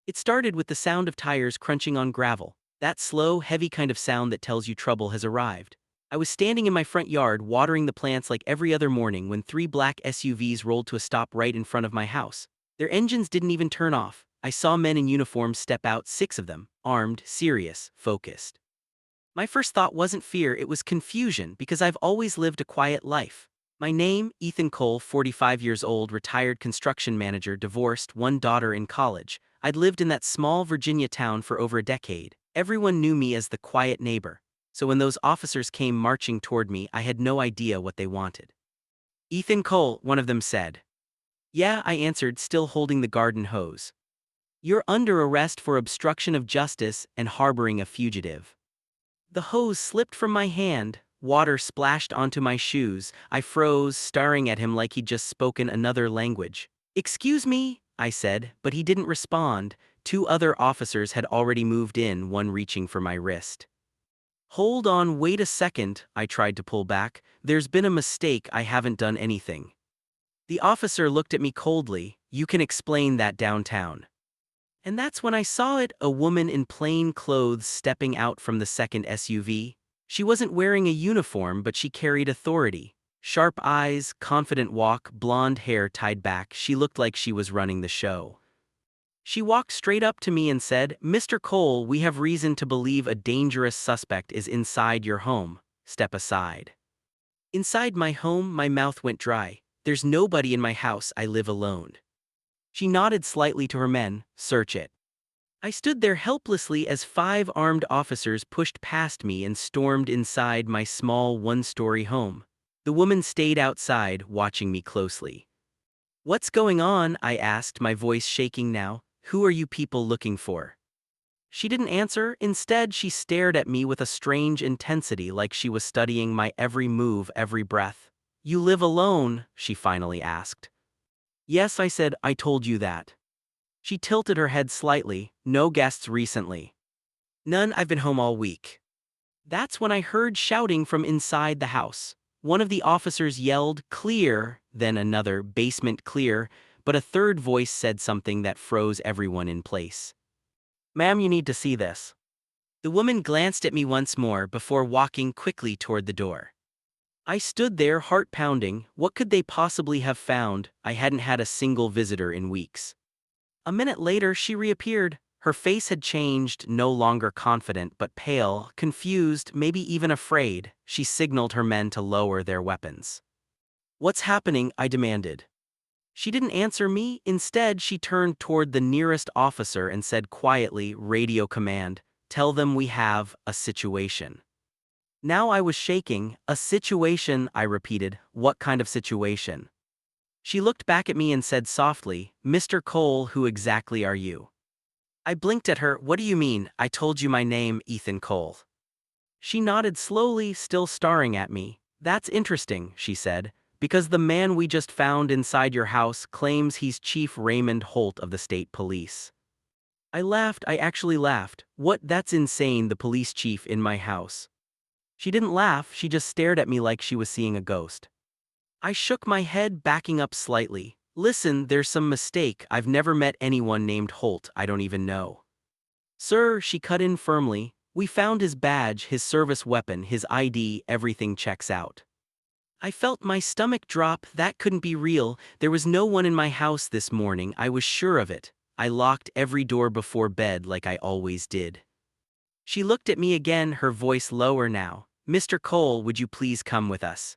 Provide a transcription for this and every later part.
It started with the sound of tires crunching on gravel, that slow, heavy kind of sound that tells you trouble has arrived. I was standing in my front yard watering the plants like every other morning when three black SUVs rolled to a stop right in front of my house. Their engines didn't even turn off. I saw men in uniforms step out, six of them, armed, serious, focused. My first thought wasn't fear, it was confusion because I've always lived a quiet life. My name, Ethan Cole, 45 years old, retired construction manager, divorced, one daughter in college. I'd lived in that small Virginia town for over a decade. Everyone knew me as the quiet neighbor. So when those officers came marching toward me, I had no idea what they wanted. Ethan Cole, one of them said. Yeah, I answered, still holding the garden hose. You're under arrest for obstruction of justice and harboring a fugitive. The hose slipped from my hand, water splashed onto my shoes. I froze, staring at him like he'd just spoken another language. Excuse me, I said, but he didn't respond. Two other officers had already moved in, one reaching for my wrist. Hold on, wait a second, I tried to pull back. There's been a mistake, I haven't done anything. The officer looked at me coldly. You can explain that downtown. And that's when I saw it, a woman in plain clothes stepping out from the second SUV. She wasn't wearing a uniform, but she carried authority. Sharp eyes, confident walk, blonde hair tied back, she looked like she was running the show. She walked straight up to me and said, Mr. Cole, we have reason to believe a dangerous suspect is inside your home. Step aside. Inside my home, my mouth went dry. There's nobody in my house, I live alone. She nodded slightly to her men, search it. I stood there helplessly as five armed officers pushed past me and stormed inside my small one-story home. The woman stayed outside, watching me closely. What's going on? I asked, my voice shaking now. Who are you people looking for? She didn't answer. Instead, she stared at me with a strange intensity, like she was studying my every move, every breath. You live alone? She finally asked. Yes, I said, I told you that. She tilted her head slightly. No guests recently. None, I've been home all week. That's when I heard shouting from inside the house. One of the officers yelled, clear, then another, basement clear, but a third voice said something that froze everyone in place. Ma'am, you need to see this. The woman glanced at me once more before walking quickly toward the door. I stood there, heart pounding. What could they possibly have found? I hadn't had a single visitor in weeks. A minute later, she reappeared. Her face had changed, no longer confident but pale, confused, maybe even afraid. She signaled her men to lower their weapons. What's happening? I demanded. She didn't answer me. Instead, she turned toward the nearest officer and said quietly, radio command, tell them we have a situation. Now I was shaking. A situation, I repeated. What kind of situation? She looked back at me and said softly, Mr. Cole, who exactly are you? I blinked at her. What do you mean? I told you my name, Ethan Cole. She nodded slowly, still staring at me. That's interesting, she said, because the man we just found inside your house claims he's Chief Raymond Holt of the state police. I laughed. I actually laughed. What? That's insane, the police chief in my house. She didn't laugh, she just stared at me like she was seeing a ghost. I shook my head, backing up slightly. Listen, there's some mistake. I've never met anyone named Holt, I don't even know. Sir, she cut in firmly, we found his badge, his service weapon, his ID, everything checks out. I felt my stomach drop. That couldn't be real. There was no one in my house this morning, I was sure of it. I locked every door before bed like I always did. She looked at me again, her voice lower now. Mr. Cole, would you please come with us?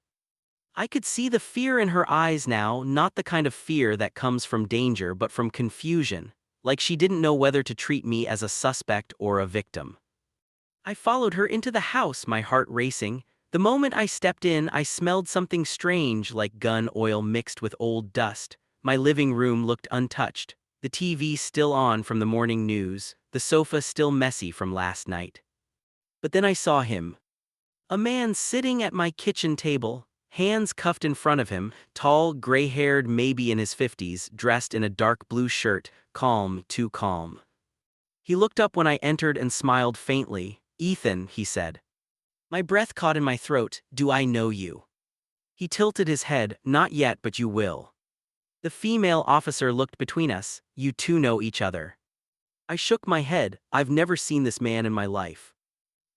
I could see the fear in her eyes now, not the kind of fear that comes from danger but from confusion, like she didn't know whether to treat me as a suspect or a victim. I followed her into the house, my heart racing. The moment I stepped in, I smelled something strange, like gun oil mixed with old dust. My living room looked untouched, the TV still on from the morning news, the sofa still messy from last night. But then I saw him. A man sitting at my kitchen table, hands cuffed in front of him, tall, gray-haired, maybe in his 50s, dressed in a dark blue shirt, calm, too calm. He looked up when I entered and smiled faintly. Ethan, he said. My breath caught in my throat. Do I know you? He tilted his head. Not yet, but you will. The female officer looked between us. You two know each other. I shook my head. I've never seen this man in my life.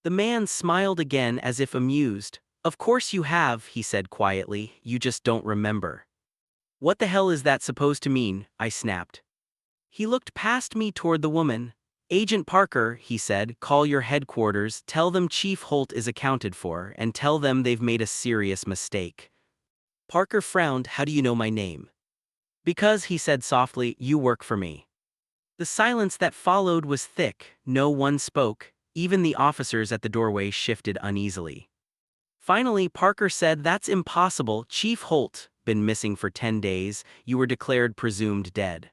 The man smiled again as if amused. Of course you have, he said quietly, you just don't remember. What the hell is that supposed to mean? I snapped. He looked past me toward the woman. Agent Parker, he said, call your headquarters, tell them Chief Holt is accounted for, and tell them they've made a serious mistake. Parker frowned. How do you know my name? Because, he said softly, you work for me. The silence that followed was thick. No one spoke. Even the officers at the doorway shifted uneasily. Finally, Parker said, that's impossible. Chief Holt, been missing for 10 days. You were declared presumed dead.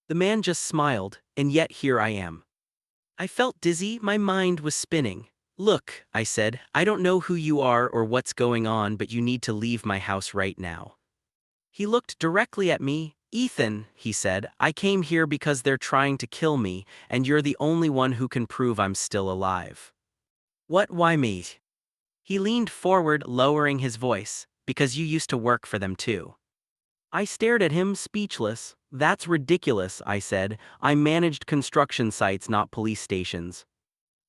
The man just smiled, and yet here I am. I felt dizzy. My mind was spinning. Look, I said, I don't know who you are or what's going on, but you need to leave my house right now. He looked directly at me. Ethan, he said, I came here because they're trying to kill me, and you're the only one who can prove I'm still alive. What, why me? He leaned forward, lowering his voice, because you used to work for them too. I stared at him, speechless. That's ridiculous, I said. I managed construction sites, not police stations.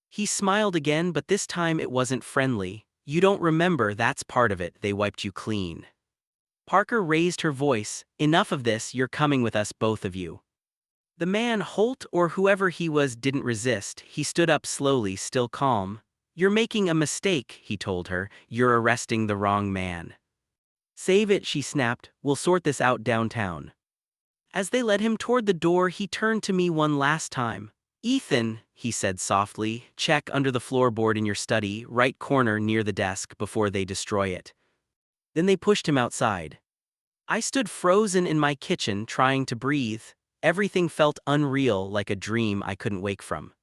He smiled again, but this time it wasn't friendly. You don't remember, that's part of it, they wiped you clean. Parker raised her voice. Enough of this, you're coming with us, both of you. The man, Holt or whoever he was, didn't resist. He stood up slowly, still calm. You're making a mistake, he told her. You're arresting the wrong man. Save it, she snapped. We'll sort this out downtown. As they led him toward the door, he turned to me one last time. Ethan, he said softly, check under the floorboard in your study, right corner near the desk, before they destroy it. Then they pushed him outside. I stood frozen in my kitchen, trying to breathe. Everything felt unreal, like a dream I couldn't wake from.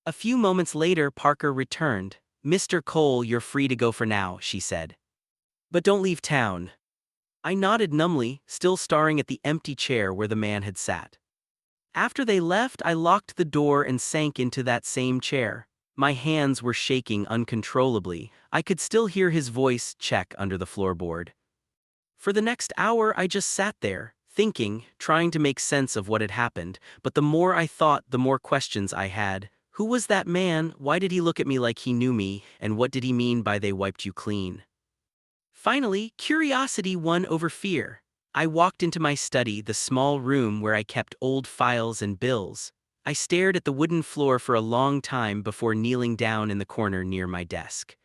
A few moments later, Parker returned. Mr. Cole, you're free to go for now, she said. But don't leave town. I nodded numbly, still staring at the empty chair where the man had sat. After they left, I locked the door and sank into that same chair. My hands were shaking uncontrollably. I could still hear his voice check under the floorboard. For the next hour, I just sat there, thinking, trying to make sense of what had happened, but the more I thought, the more questions I had. Who was that man? Why did he look at me like he knew me? And what did he mean by they wiped you clean? Finally, curiosity won over fear. I walked into my study, the small room where I kept old files and bills. I stared at the wooden floor for a long time before kneeling down in the corner near my desk.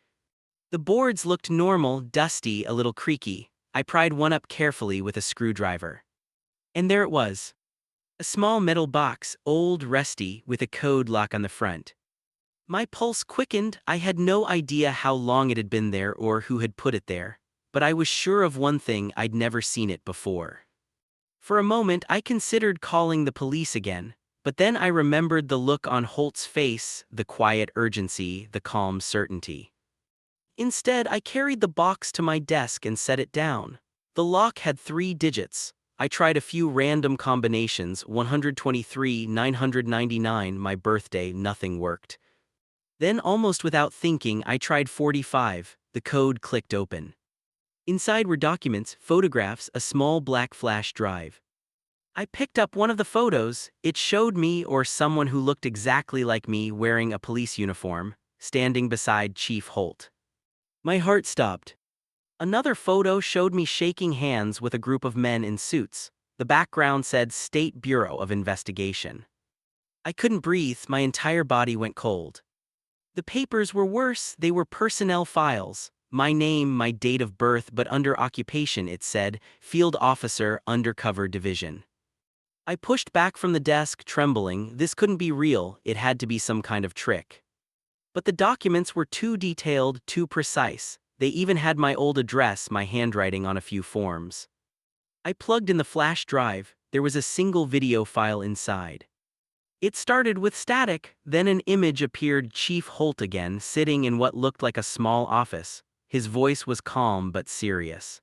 The boards looked normal, dusty, a little creaky. I pried one up carefully with a screwdriver. And there it was. A small metal box, old, rusty, with a code lock on the front. My pulse quickened. I had no idea how long it had been there or who had put it there. But I was sure of one thing, I'd never seen it before. For a moment, I considered calling the police again, but then I remembered the look on Holt's face, the quiet urgency, the calm certainty. Instead, I carried the box to my desk and set it down. The lock had 3 digits. I tried a few random combinations, 123, 999, my birthday, nothing worked. Then, almost without thinking, I tried 45, the code clicked open. Inside were documents, photographs, a small black flash drive. I picked up one of the photos. It showed me, or someone who looked exactly like me, wearing a police uniform, standing beside Chief Holt. My heart stopped. Another photo showed me shaking hands with a group of men in suits. The background said State Bureau of Investigation. I couldn't breathe, my entire body went cold. The papers were worse, they were personnel files. My name, my date of birth, but under occupation it said, Field Officer, Undercover Division. I pushed back from the desk, trembling. This couldn't be real, it had to be some kind of trick. But the documents were too detailed, too precise. They even had my old address, my handwriting on a few forms. I plugged in the flash drive. There was a single video file inside. It started with static, then an image appeared, Chief Holt again, sitting in what looked like a small office. His voice was calm but serious.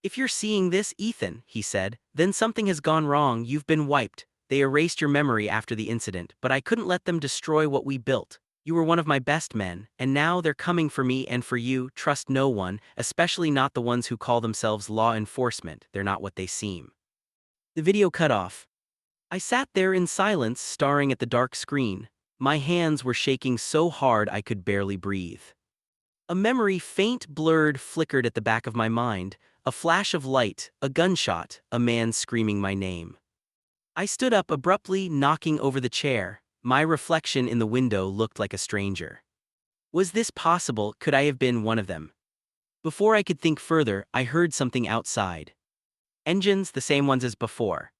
If you're seeing this, Ethan, he said, then something has gone wrong, you've been wiped. They erased your memory after the incident, but I couldn't let them destroy what we built. You were one of my best men, and now they're coming for me and for you. Trust no one, especially not the ones who call themselves law enforcement. They're not what they seem. The video cut off. I sat there in silence, staring at the dark screen. My hands were shaking so hard I could barely breathe. A memory, faint, blurred, flickered at the back of my mind. A flash of light, a gunshot, a man screaming my name. I stood up abruptly, knocking over the chair. My reflection in the window looked like a stranger. Was this possible? Could I have been one of them? Before I could think further, I heard something outside. Engines, the same ones as before.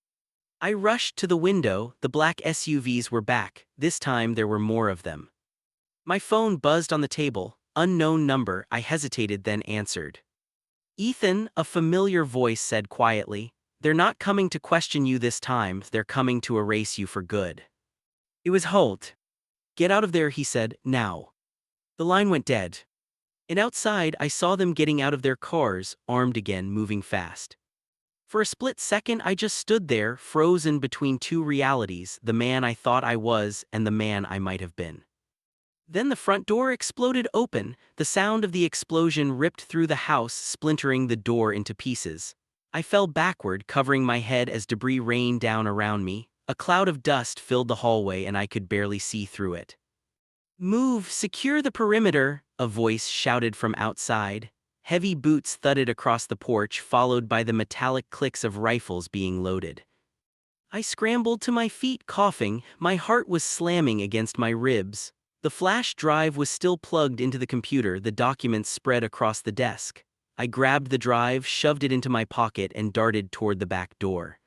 I rushed to the window. The black SUVs were back. This time there were more of them. My phone buzzed on the table. Unknown number. I hesitated, then answered. Ethan, a familiar voice said quietly. They're not coming to question you this time, they're coming to erase you for good. It was Holt. Get out of there, he said, now. The line went dead. And outside, I saw them getting out of their cars, armed again, moving fast. For a split second, I just stood there, frozen between two realities, the man I thought I was and the man I might have been. Then the front door exploded open. The sound of the explosion ripped through the house, splintering the door into pieces. I fell backward, covering my head as debris rained down around me. A cloud of dust filled the hallway and I could barely see through it. Move, secure the perimeter, a voice shouted from outside. Heavy boots thudded across the porch, followed by the metallic clicks of rifles being loaded. I scrambled to my feet, coughing. My heart was slamming against my ribs. The flash drive was still plugged into the computer, the documents spread across the desk. I grabbed the drive, shoved it into my pocket, and darted toward the back door.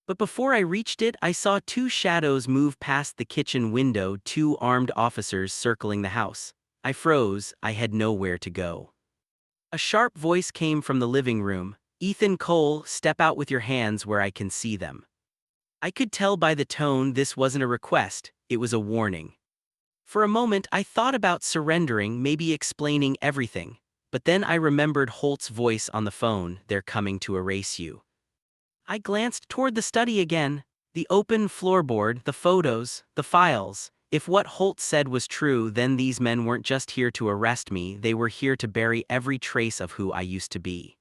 But before I reached it, I saw two shadows move past the kitchen window, two armed officers circling the house. I froze. I had nowhere to go. A sharp voice came from the living room. Ethan Cole, step out with your hands where I can see them. I could tell by the tone this wasn't a request, it was a warning. For a moment, I thought about surrendering, maybe explaining everything. But then I remembered Holt's voice on the phone, they're coming to erase you. I glanced toward the study again, the open floorboard, the photos, the files. If what Holt said was true, then these men weren't just here to arrest me, they were here to bury every trace of who I used to be.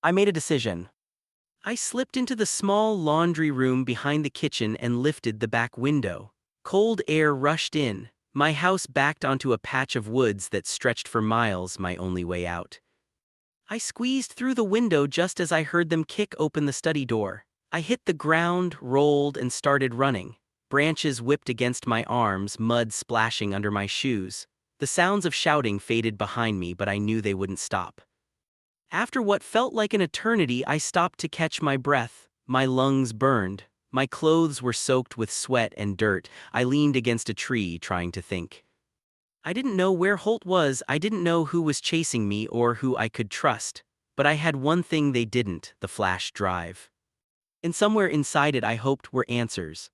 I made a decision. I slipped into the small laundry room behind the kitchen and lifted the back window. Cold air rushed in. My house backed onto a patch of woods that stretched for miles, my only way out. I squeezed through the window just as I heard them kick open the study door. I hit the ground, rolled, and started running. Branches whipped against my arms, mud splashing under my shoes. The sounds of shouting faded behind me, but I knew they wouldn't stop. After what felt like an eternity, I stopped to catch my breath. My lungs burned. My clothes were soaked with sweat and dirt. I leaned against a tree, trying to think. I didn't know where Holt was, I didn't know who was chasing me or who I could trust. But I had one thing they didn't, the flash drive. And somewhere inside it I hoped were answers.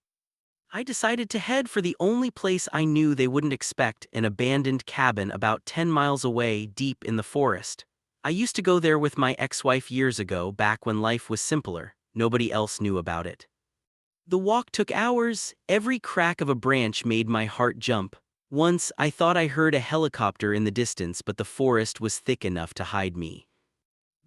I decided to head for the only place I knew they wouldn't expect, an abandoned cabin about 10 miles away, deep in the forest. I used to go there with my ex-wife years ago, back when life was simpler. Nobody else knew about it. The walk took hours. Every crack of a branch made my heart jump. Once, I thought I heard a helicopter in the distance, but the forest was thick enough to hide me.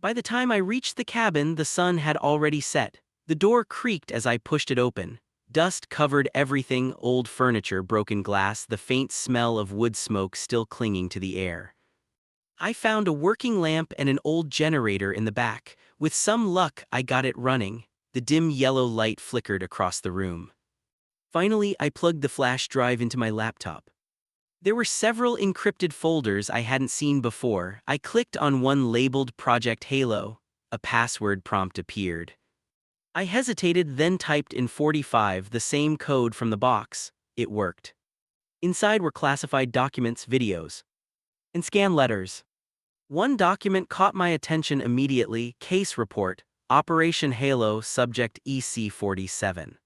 By the time I reached the cabin, the sun had already set. The door creaked as I pushed it open. Dust covered everything, old furniture, broken glass, the faint smell of wood smoke still clinging to the air. I found a working lamp and an old generator in the back. With some luck, I got it running. The dim yellow light flickered across the room. Finally, I plugged the flash drive into my laptop. There were several encrypted folders I hadn't seen before. I clicked on one labeled Project Halo. A password prompt appeared. I hesitated, then typed in 45, the same code from the box. It worked. Inside were classified documents, videos, and scan letters. One document caught my attention immediately: case report, Operation Halo, subject EC-47.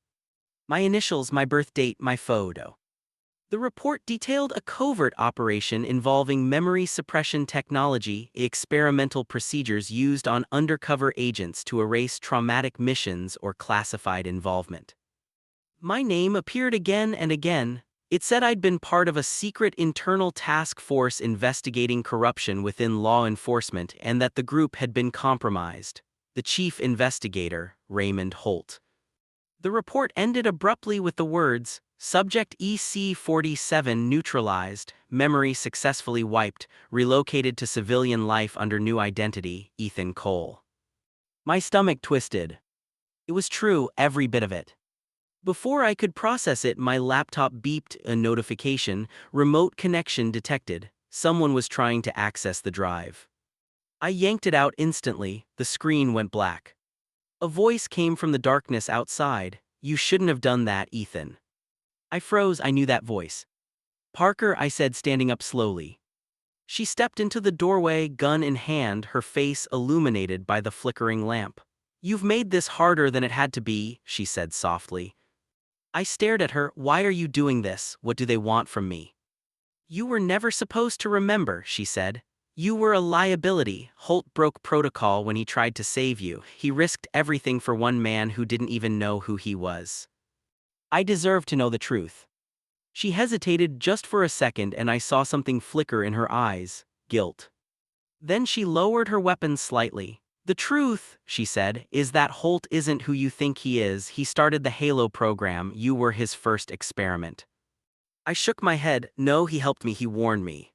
My initials, my birth date, my photo. The report detailed a covert operation involving memory suppression technology, experimental procedures used on undercover agents to erase traumatic missions or classified involvement. My name appeared again and again. It said I'd been part of a secret internal task force investigating corruption within law enforcement and that the group had been compromised. The chief investigator, Raymond Holt. The report ended abruptly with the words, "Subject EC-47 neutralized, memory successfully wiped, relocated to civilian life under new identity, Ethan Cole." My stomach twisted. It was true, every bit of it. Before I could process it, my laptop beeped a notification, "Remote connection detected." Someone was trying to access the drive. I yanked it out instantly, the screen went black. A voice came from the darkness outside, "You shouldn't have done that, Ethan." I froze, I knew that voice. "Parker," I said, standing up slowly. She stepped into the doorway, gun in hand, her face illuminated by the flickering lamp. "You've made this harder than it had to be," she said softly. I stared at her. "Why are you doing this? What do they want from me?" "You were never supposed to remember," she said. "You were a liability." Holt broke protocol when he tried to save you. He risked everything for one man who didn't even know who he was. I deserve to know the truth. She hesitated just for a second and I saw something flicker in her eyes, guilt. Then she lowered her weapon slightly. "The truth," she said, "is that Holt isn't who you think he is. He started the Halo program. You were his first experiment." I shook my head. "No, he helped me, he warned me."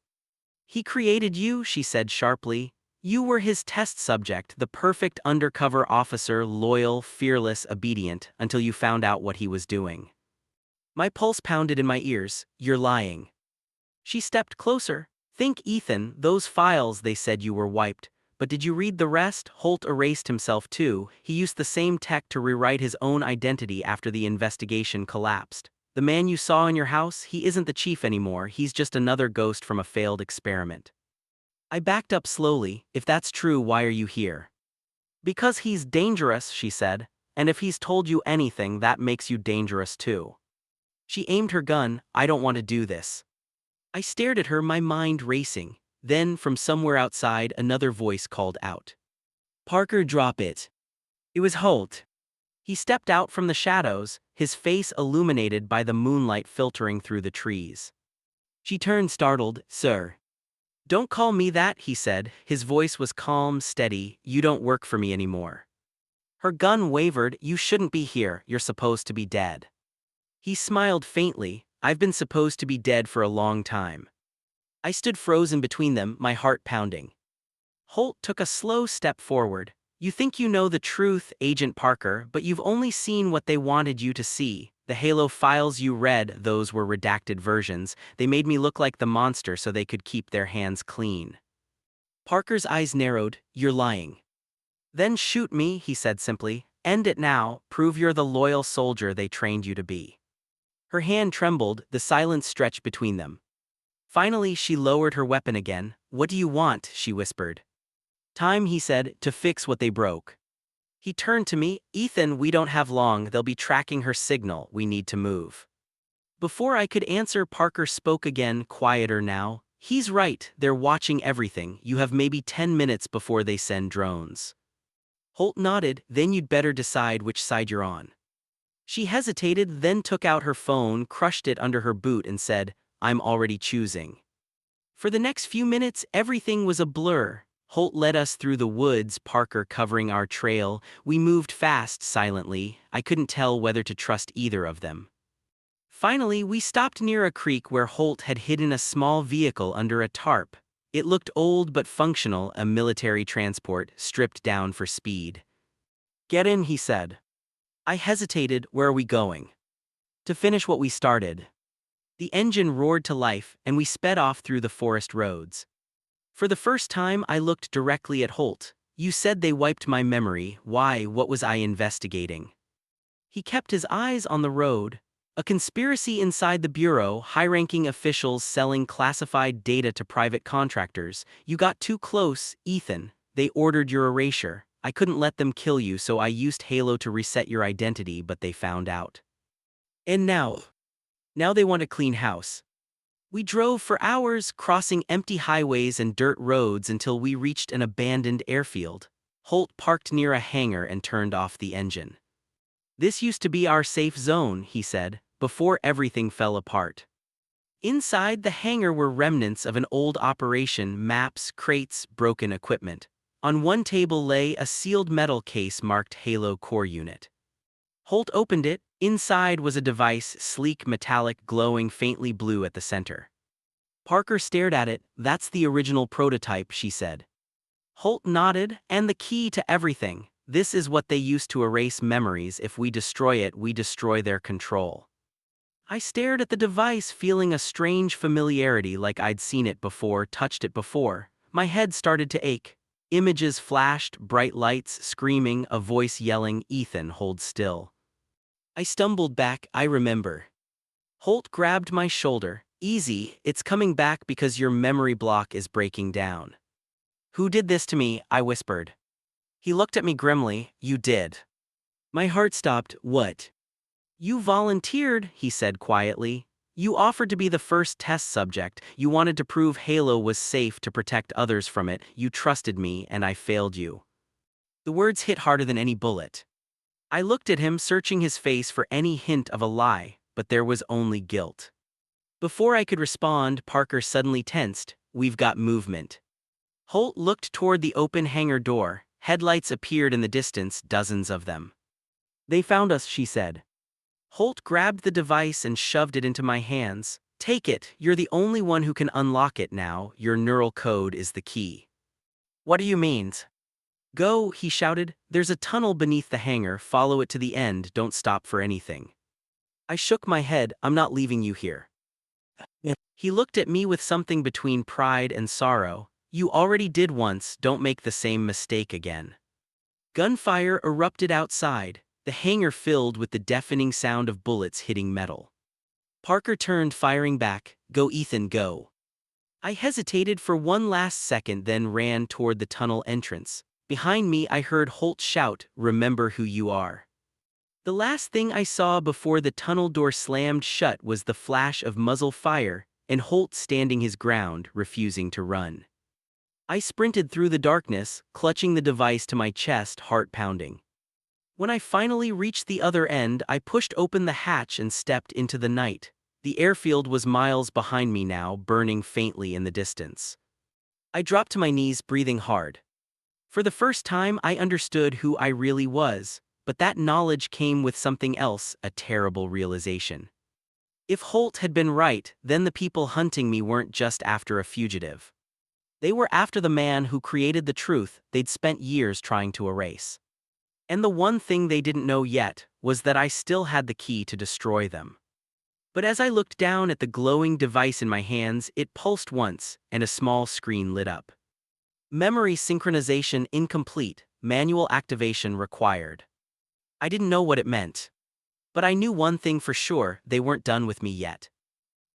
"He created you," she said sharply. "You were his test subject, the perfect undercover officer, loyal, fearless, obedient, until you found out what he was doing." My pulse pounded in my ears. "You're lying." She stepped closer. "Think, Ethan, those files, they said you were wiped. But did you read the rest?" Holt erased himself too. He used the same tech to rewrite his own identity after the investigation collapsed. "The man you saw in your house, he isn't the chief anymore, he's just another ghost from a failed experiment." I backed up slowly. "If that's true, why are you here?" "Because he's dangerous," she said. "And if he's told you anything, that makes you dangerous too." She aimed her gun. "I don't want to do this." I stared at her, my mind racing. Then, from somewhere outside, another voice called out, "Parker, drop it." It was Holt. He stepped out from the shadows, his face illuminated by the moonlight filtering through the trees. She turned startled. "Sir." "Don't call me that," he said. His voice was calm, steady. "You don't work for me anymore." Her gun wavered. "You shouldn't be here, you're supposed to be dead." He smiled faintly. "I've been supposed to be dead for a long time." I stood frozen between them, my heart pounding. Holt took a slow step forward. "You think you know the truth, Agent Parker, but you've only seen what they wanted you to see. The Halo files you read, those were redacted versions. They made me look like the monster so they could keep their hands clean." Parker's eyes narrowed. "You're lying." "Then shoot me," he said simply. "End it now. Prove you're the loyal soldier they trained you to be." Her hand trembled, the silence stretched between them. Finally, she lowered her weapon again. "What do you want?" she whispered. "Time," he said, "to fix what they broke." He turned to me. "Ethan, we don't have long. They'll be tracking her signal. We need to move." Before I could answer, Parker spoke again, quieter now. "He's right. They're watching everything. You have maybe 10 minutes before they send drones." Holt nodded. "Then you'd better decide which side you're on." She hesitated, then took out her phone, crushed it under her boot and said, "I'm already choosing." For the next few minutes, everything was a blur. Holt led us through the woods, Parker covering our trail. We moved fast, silently. I couldn't tell whether to trust either of them. Finally, we stopped near a creek where Holt had hidden a small vehicle under a tarp. It looked old but functional, a military transport, stripped down for speed. "Get in," he said. I hesitated. "Where are we going?" "To finish what we started." The engine roared to life, and we sped off through the forest roads. For the first time, I looked directly at Holt. "You said they wiped my memory. Why? What was I investigating?" He kept his eyes on the road. "A conspiracy inside the Bureau, high-ranking officials selling classified data to private contractors. You got too close, Ethan. They ordered your erasure. I couldn't let them kill you, so I used Halo to reset your identity, but they found out. And now they want a clean house." We drove for hours, crossing empty highways and dirt roads until we reached an abandoned airfield. Holt parked near a hangar and turned off the engine. "This used to be our safe zone," he said, "before everything fell apart." Inside the hangar were remnants of an old operation, maps, crates, broken equipment. On one table lay a sealed metal case marked Halo Core Unit. Holt opened it. Inside was a device, sleek, metallic, glowing faintly blue at the center. Parker stared at it. That's the original prototype, she said. Holt nodded. And the key to everything. This is what they used to erase memories. If we destroy it, we destroy their control. I stared at the device, feeling a strange familiarity, like I'd seen it before, touched it before. My head started to ache. Images flashed, bright lights, screaming, a voice yelling, "Ethan, hold still." I stumbled back. I remember. Holt grabbed my shoulder. "Easy, it's coming back because your memory block is breaking down." "Who did this to me?" I whispered. He looked at me grimly. "You did." My heart stopped. "What?" "You volunteered," he said quietly. "You offered to be the first test subject. You wanted to prove Halo was safe to protect others from it. You trusted me, and I failed you." The words hit harder than any bullet. I looked at him, searching his face for any hint of a lie, but there was only guilt. Before I could respond, Parker suddenly tensed. "We've got movement." Holt looked toward the open hangar door. Headlights appeared in the distance, dozens of them. "They found us," she said. Holt grabbed the device and shoved it into my hands. "Take it. You're the only one who can unlock it now. Your neural code is the key." "What do you mean?" "Go," he shouted. "There's a tunnel beneath the hangar. Follow it to the end. Don't stop for anything." I shook my head. "I'm not leaving you here." He looked at me with something between pride and sorrow. "You already did once. Don't make the same mistake again." Gunfire erupted outside, the hangar filled with the deafening sound of bullets hitting metal. Parker turned, firing back. "Go, Ethan, go." I hesitated for one last second, then ran toward the tunnel entrance. Behind me, I heard Holt shout, "Remember who you are." The last thing I saw before the tunnel door slammed shut was the flash of muzzle fire, and Holt standing his ground, refusing to run. I sprinted through the darkness, clutching the device to my chest, heart pounding. When I finally reached the other end, I pushed open the hatch and stepped into the night. The airfield was miles behind me now, burning faintly in the distance. I dropped to my knees, breathing hard. For the first time, I understood who I really was, but that knowledge came with something else, a terrible realization. If Holt had been right, then the people hunting me weren't just after a fugitive. They were after the man who created the truth they'd spent years trying to erase. And the one thing they didn't know yet was that I still had the key to destroy them. But as I looked down at the glowing device in my hands, it pulsed once, and a small screen lit up. "Memory synchronization incomplete, manual activation required." I didn't know what it meant. But I knew one thing for sure: they weren't done with me yet.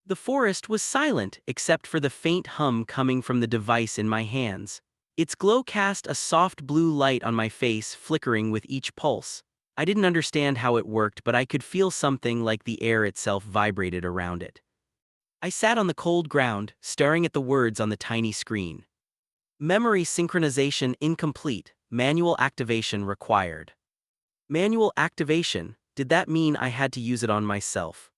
The forest was silent except for the faint hum coming from the device in my hands. Its glow cast a soft blue light on my face, flickering with each pulse. I didn't understand how it worked, but I could feel something like the air itself vibrated around it. I sat on the cold ground, staring at the words on the tiny screen. "Memory synchronization incomplete, manual activation required." Manual activation? Did that mean I had to use it on myself?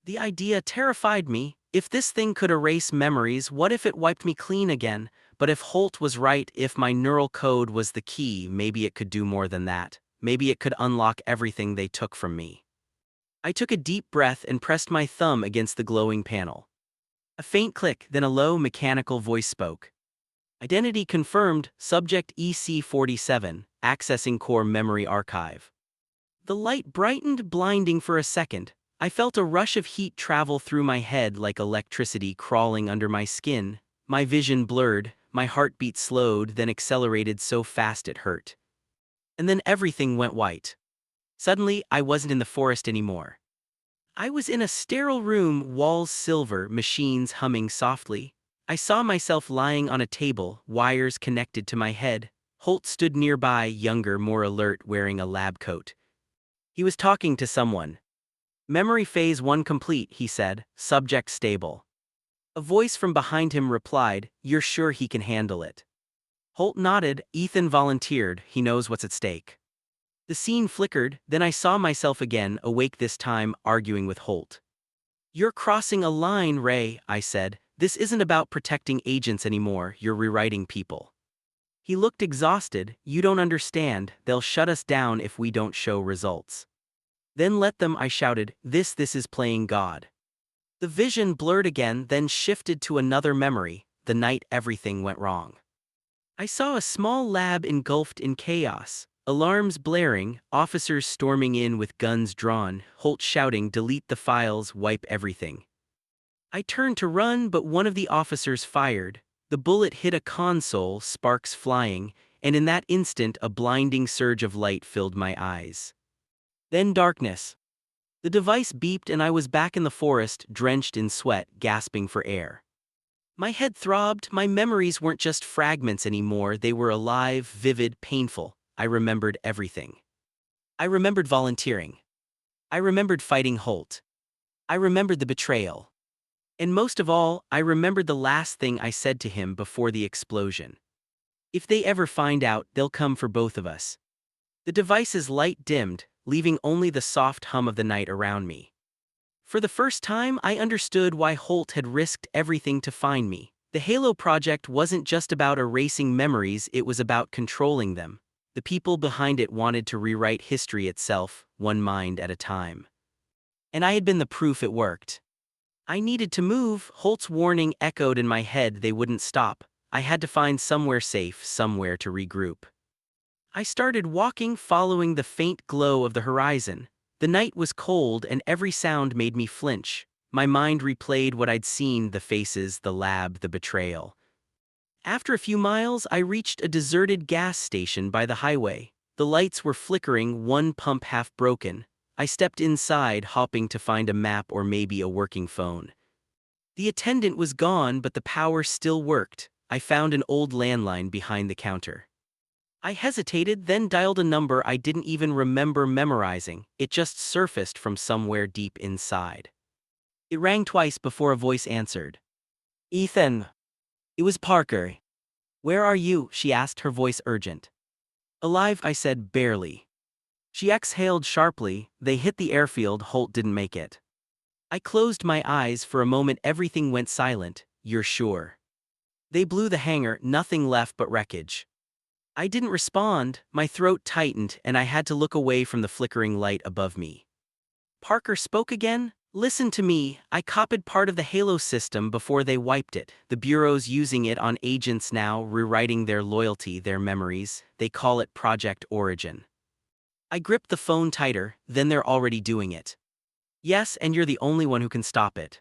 The idea terrified me. If this thing could erase memories, what if it wiped me clean again? But if Holt was right, if my neural code was the key, maybe it could do more than that. Maybe it could unlock everything they took from me. I took a deep breath and pressed my thumb against the glowing panel. A faint click, then a low, mechanical voice spoke. "Identity confirmed, subject EC-47, accessing core memory archive." The light brightened, blinding for a second. I felt a rush of heat travel through my head like electricity crawling under my skin. My vision blurred, my heartbeat slowed, then accelerated so fast it hurt. And then everything went white. Suddenly, I wasn't in the forest anymore. I was in a sterile room, walls silver, machines humming softly. I saw myself lying on a table, wires connected to my head. Holt stood nearby, younger, more alert, wearing a lab coat. He was talking to someone. "Memory phase 1 complete," he said, "subject stable." A voice from behind him replied, "You're sure he can handle it?" Holt nodded. "Ethan volunteered, he knows what's at stake." The scene flickered, then I saw myself again, awake this time, arguing with Holt. "You're crossing a line, Ray," I said. "This isn't about protecting agents anymore, you're rewriting people." He looked exhausted. "You don't understand, they'll shut us down if we don't show results." Then let them, I shouted, this is playing God. The vision blurred again, then shifted to another memory, the night everything went wrong. I saw a small lab engulfed in chaos, alarms blaring, officers storming in with guns drawn, Holt shouting, delete the files, wipe everything. I turned to run, but one of the officers fired. The bullet hit a console, sparks flying, and in that instant a blinding surge of light filled my eyes. Then darkness. The device beeped and I was back in the forest, drenched in sweat, gasping for air. My head throbbed, my memories weren't just fragments anymore, they were alive, vivid, painful. I remembered everything. I remembered volunteering. I remembered fighting Holt. I remembered the betrayal. And most of all, I remembered the last thing I said to him before the explosion. If they ever find out, they'll come for both of us. The device's light dimmed, leaving only the soft hum of the night around me. For the first time, I understood why Holt had risked everything to find me. The Halo project wasn't just about erasing memories, it was about controlling them. The people behind it wanted to rewrite history itself, one mind at a time. And I had been the proof it worked. I needed to move. Holt's warning echoed in my head, they wouldn't stop. I had to find somewhere safe, somewhere to regroup. I started walking, following the faint glow of the horizon. The night was cold and every sound made me flinch. My mind replayed what I'd seen, the faces, the lab, the betrayal. After a few miles, I reached a deserted gas station by the highway. The lights were flickering, one pump half broken. I stepped inside, hoping to find a map or maybe a working phone. The attendant was gone, but the power still worked. I found an old landline behind the counter. I hesitated, then dialed a number I didn't even remember memorizing. It just surfaced from somewhere deep inside. It rang twice before a voice answered. Ethan. It was Parker. Where are you? She asked, her voice urgent. Alive, I said, barely. She exhaled sharply. They hit the airfield, Holt didn't make it. I closed my eyes for a moment, everything went silent. You're sure? They blew the hangar, nothing left but wreckage. I didn't respond, my throat tightened and I had to look away from the flickering light above me. Parker spoke again. Listen to me, I copied part of the Halo system before they wiped it. The Bureau's using it on agents now, rewriting their loyalty, their memories. They call it Project Origin. I gripped the phone tighter, then they're already doing it. Yes, and you're the only one who can stop it.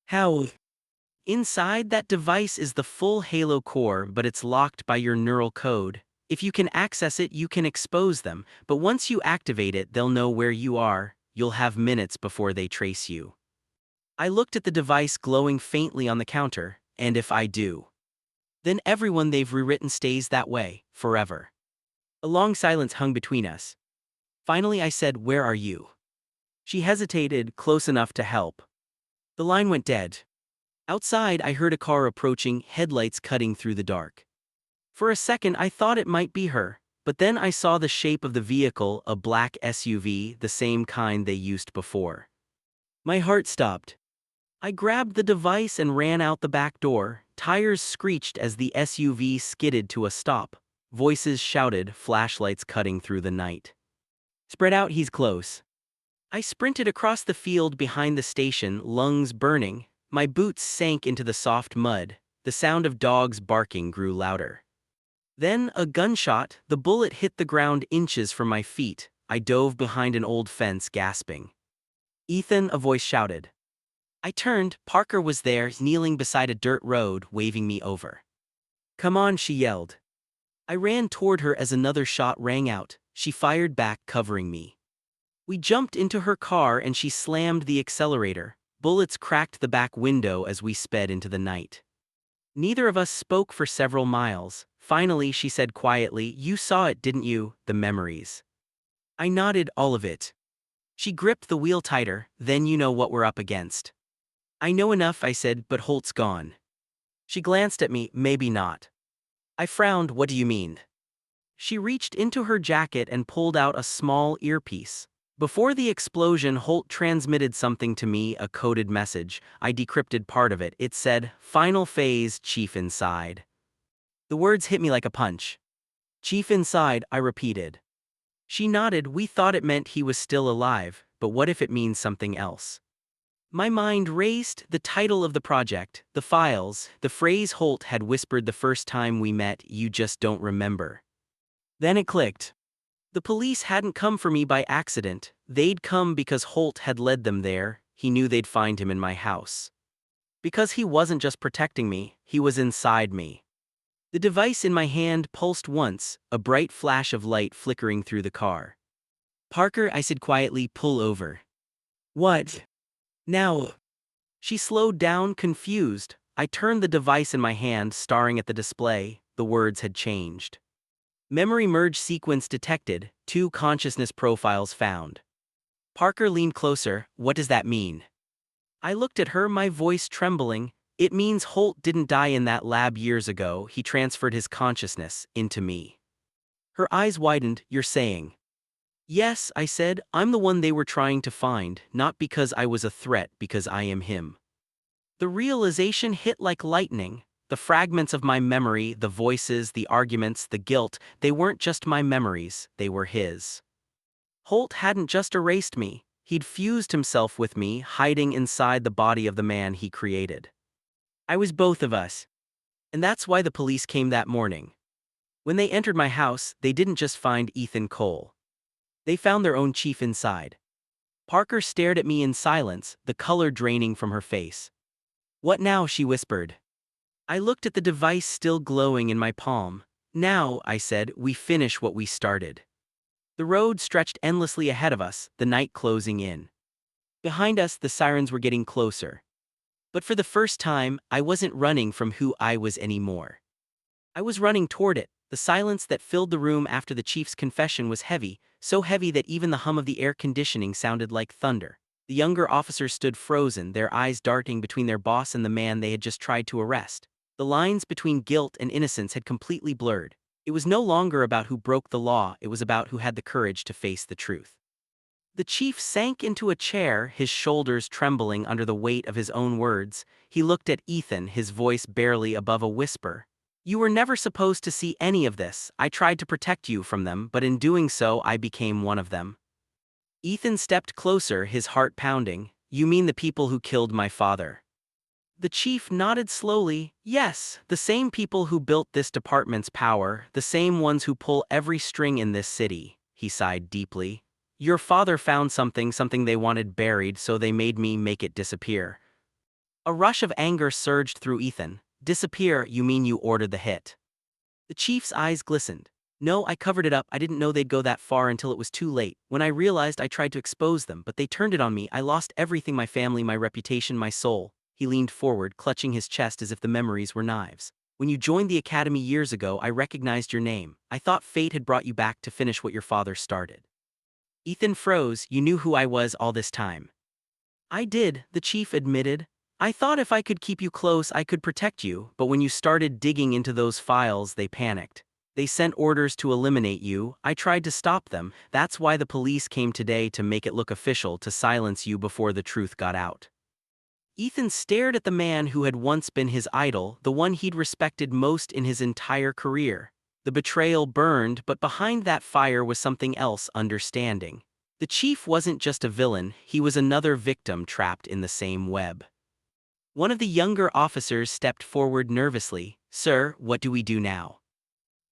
How? Inside that device is the full Halo core, but it's locked by your neural code. If you can access it, you can expose them, but once you activate it, they'll know where you are. You'll have minutes before they trace you. I looked at the device glowing faintly on the counter, and if I do, then everyone they've rewritten stays that way, forever. A long silence hung between us. Finally I said, where are you? She hesitated, close enough to help. The line went dead. Outside I heard a car approaching, headlights cutting through the dark. For a second I thought it might be her, but then I saw the shape of the vehicle, a black SUV, the same kind they used before. My heart stopped. I grabbed the device and ran out the back door. Tires screeched as the SUV skidded to a stop. Voices shouted, flashlights cutting through the night. Spread out, he's close. I sprinted across the field behind the station, lungs burning. My boots sank into the soft mud. The sound of dogs barking grew louder. Then, a gunshot, the bullet hit the ground inches from my feet. I dove behind an old fence, gasping. Ethan, a voice shouted. I turned, Parker was there, kneeling beside a dirt road, waving me over. Come on, she yelled. I ran toward her as another shot rang out. She fired back, covering me. We jumped into her car and she slammed the accelerator. Bullets cracked the back window as we sped into the night. Neither of us spoke for several miles. Finally, she said quietly, you saw it, didn't you? The memories. I nodded, all of it. She gripped the wheel tighter, then you know what we're up against. I know enough, I said, but Holt's gone. She glanced at me, maybe not. I frowned, what do you mean? She reached into her jacket and pulled out a small earpiece. Before the explosion, Holt transmitted something to me, a coded message. I decrypted part of it. It said, Final phase, Chief inside. The words hit me like a punch. Chief inside, I repeated. She nodded. We thought it meant he was still alive, but what if it means something else? My mind raced. The title of the project, the files, the phrase Holt had whispered the first time we met, "You just don't remember." Then it clicked. The police hadn't come for me by accident. They'd come because Holt had led them there. He knew they'd find him in my house. Because he wasn't just protecting me, he was inside me. The device in my hand pulsed once, a bright flash of light flickering through the car. "Parker," I said quietly, "pull over." "What? Now?" She slowed down, confused. I turned the device in my hand, staring at the display. The words had changed. "Memory merge sequence detected, 2 consciousness profiles found." Parker leaned closer. "What does that mean?" I looked at her, my voice trembling. "It means Holt didn't die in that lab years ago. He transferred his consciousness into me." Her eyes widened. "You're saying?" "Yes," I said. "I'm the one they were trying to find, not because I was a threat, because I am him." The realization hit like lightning. The fragments of my memory, the voices, the arguments, the guilt, they weren't just my memories, they were his. Holt hadn't just erased me, he'd fused himself with me, hiding inside the body of the man he created. I was both of us. And that's why the police came that morning. When they entered my house, they didn't just find Ethan Cole. They found their own chief inside. Parker stared at me in silence, the color draining from her face. "What now?" she whispered. I looked at the device still glowing in my palm. "Now," I said, "we finish what we started." The road stretched endlessly ahead of us, the night closing in. Behind us, the sirens were getting closer. But for the first time, I wasn't running from who I was anymore. I was running toward it. The silence that filled the room after the chief's confession was heavy, so heavy that even the hum of the air conditioning sounded like thunder. The younger officers stood frozen, their eyes darting between their boss and the man they had just tried to arrest. The lines between guilt and innocence had completely blurred. It was no longer about who broke the law, it was about who had the courage to face the truth. The chief sank into a chair, his shoulders trembling under the weight of his own words. He looked at Ethan, his voice barely above a whisper. "You were never supposed to see any of this. I tried to protect you from them, but in doing so I became one of them." Ethan stepped closer, his heart pounding. "You mean the people who killed my father?" The chief nodded slowly. "Yes, the same people who built this department's power, the same ones who pull every string in this city." He sighed deeply. "Your father found something they wanted buried, so they made me make it disappear." A rush of anger surged through Ethan. "Disappear? You mean you ordered the hit?" The chief's eyes glistened. "No, I covered it up. I didn't know they'd go that far until it was too late. When I realized, I tried to expose them, but they turned it on me. I lost everything, my family, my reputation, my soul." He leaned forward, clutching his chest as if the memories were knives. "When you joined the academy years ago, I recognized your name. I thought fate had brought you back to finish what your father started." Ethan froze. "You knew who I was all this time?" "I did," the chief admitted. "I thought if I could keep you close, I could protect you, but when you started digging into those files, they panicked. They sent orders to eliminate you. I tried to stop them. That's why the police came today, to make it look official, to silence you before the truth got out." Ethan stared at the man who had once been his idol, the one he'd respected most in his entire career. The betrayal burned, but behind that fire was something else: understanding. The chief wasn't just a villain, he was another victim trapped in the same web. One of the younger officers stepped forward nervously. "Sir, what do we do now?"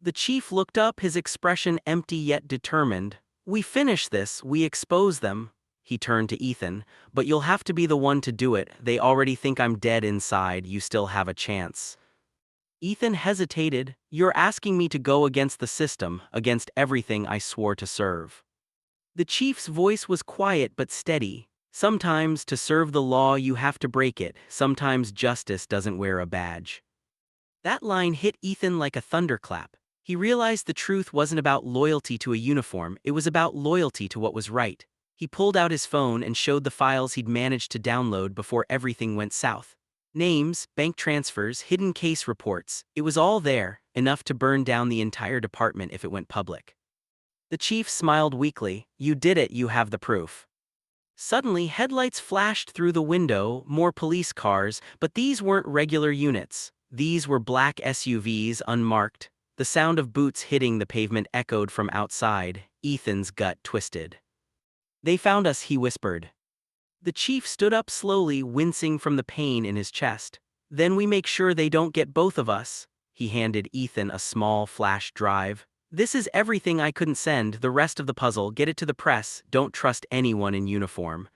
The chief looked up, his expression empty yet determined. "We finish this, we expose them." He turned to Ethan. "But you'll have to be the one to do it. They already think I'm dead inside, you still have a chance." Ethan hesitated. "You're asking me to go against the system, against everything I swore to serve." The chief's voice was quiet but steady. "Sometimes, to serve the law, you have to break it. Sometimes justice doesn't wear a badge." That line hit Ethan like a thunderclap. He realized the truth wasn't about loyalty to a uniform, it was about loyalty to what was right. He pulled out his phone and showed the files he'd managed to download before everything went south. Names, bank transfers, hidden case reports. It was all there, enough to burn down the entire department if it went public. The chief smiled weakly. "You did it, you have the proof." Suddenly, headlights flashed through the window, more police cars, but these weren't regular units. These were black SUVs, unmarked. The sound of boots hitting the pavement echoed from outside. Ethan's gut twisted. "They found us," he whispered. The chief stood up slowly, wincing from the pain in his chest. "Then we make sure they don't get both of us." He handed Ethan a small flash drive. "This is everything I couldn't send, the rest of the puzzle, get it to the press, don't trust anyone in uniform."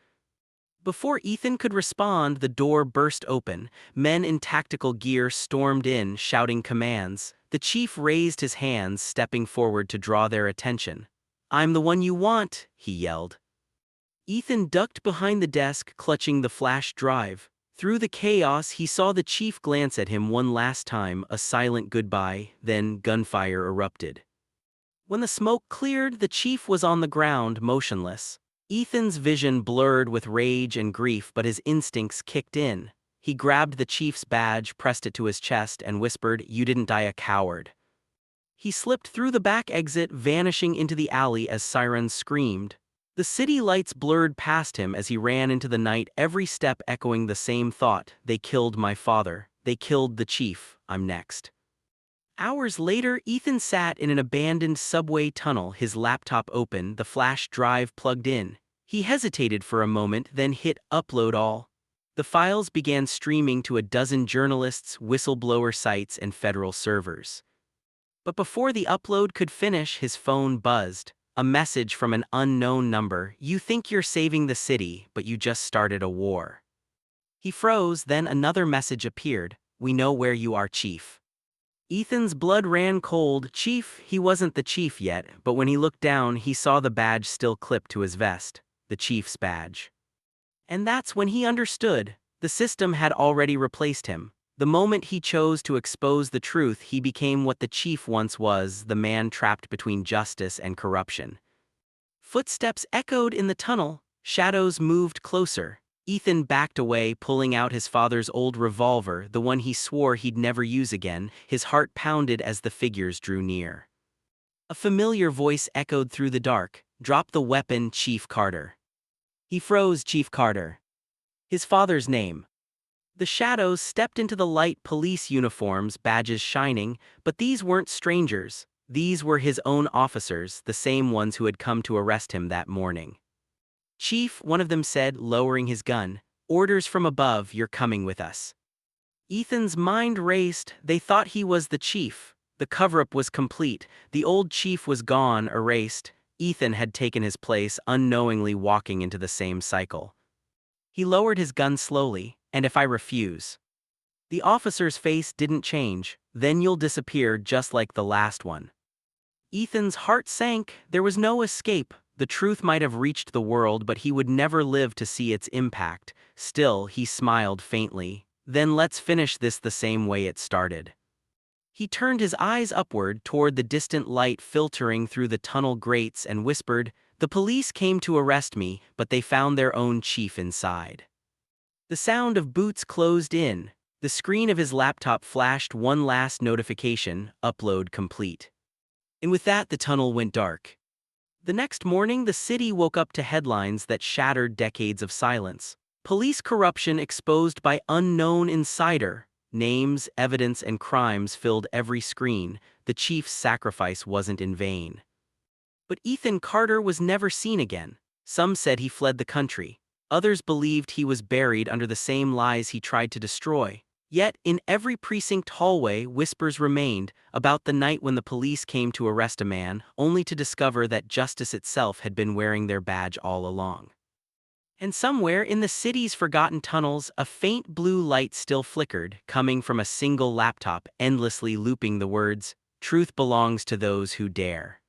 Before Ethan could respond, the door burst open. Men in tactical gear stormed in, shouting commands. The chief raised his hands, stepping forward to draw their attention. "I'm the one you want," he yelled. Ethan ducked behind the desk, clutching the flash drive. Through the chaos, he saw the chief glance at him one last time, a silent goodbye, then gunfire erupted. When the smoke cleared, the chief was on the ground, motionless. Ethan's vision blurred with rage and grief, but his instincts kicked in. He grabbed the chief's badge, pressed it to his chest, and whispered, "You didn't die a coward." He slipped through the back exit, vanishing into the alley as sirens screamed. The city lights blurred past him as he ran into the night, every step echoing the same thought: "They killed my father. They killed the chief. I'm next." Hours later, Ethan sat in an abandoned subway tunnel, his laptop open, the flash drive plugged in. He hesitated for a moment, then hit upload all. The files began streaming to a dozen journalists, whistleblower sites, and federal servers. But before the upload could finish, his phone buzzed. A message from an unknown number: "You think you're saving the city, but you just started a war." He froze, then another message appeared: "We know where you are, Chief." Ethan's blood ran cold. Chief? He wasn't the chief yet, but when he looked down, he saw the badge still clipped to his vest. The chief's badge. And that's when he understood. The system had already replaced him. The moment he chose to expose the truth, he became what the chief once was, the man trapped between justice and corruption. Footsteps echoed in the tunnel. Shadows moved closer. Ethan backed away, pulling out his father's old revolver, the one he swore he'd never use again. His heart pounded as the figures drew near. A familiar voice echoed through the dark: "Drop the weapon, Chief Carter." He froze. Chief Carter. His father's name. The shadows stepped into the light, police uniforms, badges shining, but these weren't strangers. These were his own officers, the same ones who had come to arrest him that morning. "Chief," one of them said, lowering his gun, "orders from above, you're coming with us." Ethan's mind raced. They thought he was the chief. The cover-up was complete. The old chief was gone, erased. Ethan had taken his place, unknowingly walking into the same cycle. He lowered his gun slowly. "And if I refuse?" The officer's face didn't change. "Then you'll disappear just like the last one." Ethan's heart sank. There was no escape. The truth might have reached the world, but he would never live to see its impact. Still, he smiled faintly. "Then let's finish this the same way it started." He turned his eyes upward toward the distant light filtering through the tunnel grates and whispered, "The police came to arrest me, but they found their own chief inside." The sound of boots closed in. The screen of his laptop flashed one last notification: "Upload complete." And with that, the tunnel went dark. The next morning, the city woke up to headlines that shattered decades of silence. Police corruption exposed by unknown insider. Names, evidence, and crimes filled every screen. The chief's sacrifice wasn't in vain. But Ethan Carter was never seen again. Some said he fled the country. Others believed he was buried under the same lies he tried to destroy. Yet, in every precinct hallway, whispers remained about the night when the police came to arrest a man, only to discover that justice itself had been wearing their badge all along. And somewhere in the city's forgotten tunnels, a faint blue light still flickered, coming from a single laptop, endlessly looping the words, "Truth belongs to those who dare."